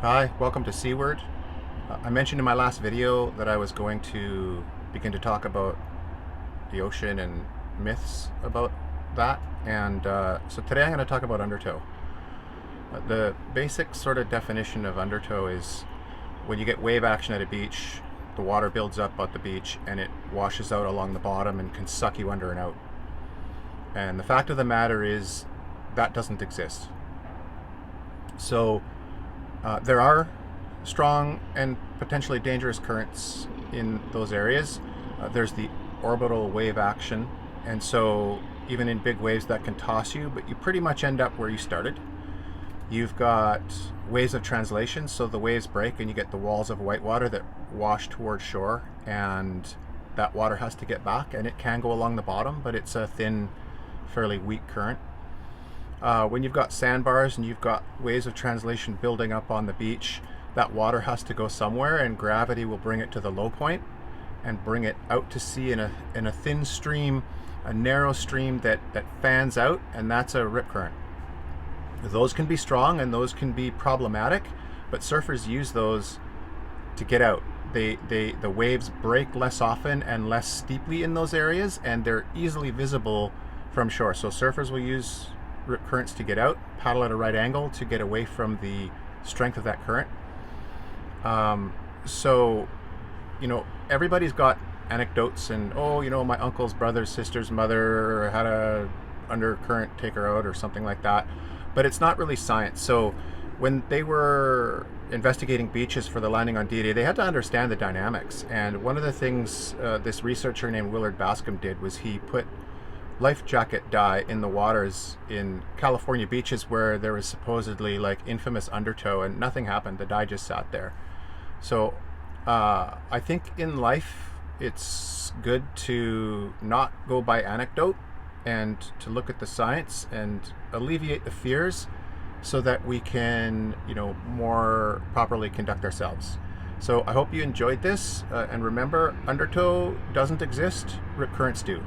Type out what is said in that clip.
Hi, welcome to Seaword. I mentioned in my last video that I was going to begin to talk about the ocean and myths about that, and so today I'm going to talk about undertow. The basic sort of definition of undertow is when you get wave action at a beach, the water builds up at the beach and it washes out along the bottom and can suck you under and out. And the fact of the matter is that doesn't exist. So there are strong and potentially dangerous currents in those areas. There's the orbital wave action, and so even in big waves that can toss you, but you pretty much end up where you started. You've got waves of translation, so the waves break and you get the walls of whitewater that wash towards shore, and that water has to get back, and it can go along the bottom, but it's a thin, fairly weak current. When you've got sandbars and you've got waves of translation building up on the beach, that water has to go somewhere, and gravity will bring it to the low point and bring it out to sea in a thin stream, a narrow stream that fans out, and that's a rip current. Those can be strong and those can be problematic, but surfers use those to get out. The waves break less often and less steeply in those areas, and they're easily visible from shore. So surfers will use rip currents to get out, paddle at a right angle to get away from the strength of that current. So, everybody's got anecdotes and, my uncle's brother's sister's mother had a undercurrent take her out or something like that. But it's not really science. So when they were investigating beaches for the landing on D-Day, they had to understand the dynamics. And one of the things this researcher named Willard Bascom did was he put life jacket dye in the waters in California beaches where there was supposedly like infamous undertow, and nothing happened. The dye just sat there. So I think in life it's good to not go by anecdote and to look at the science and alleviate the fears so that we can, more properly conduct ourselves. So I hope you enjoyed this, and remember, undertow doesn't exist, rip currents do.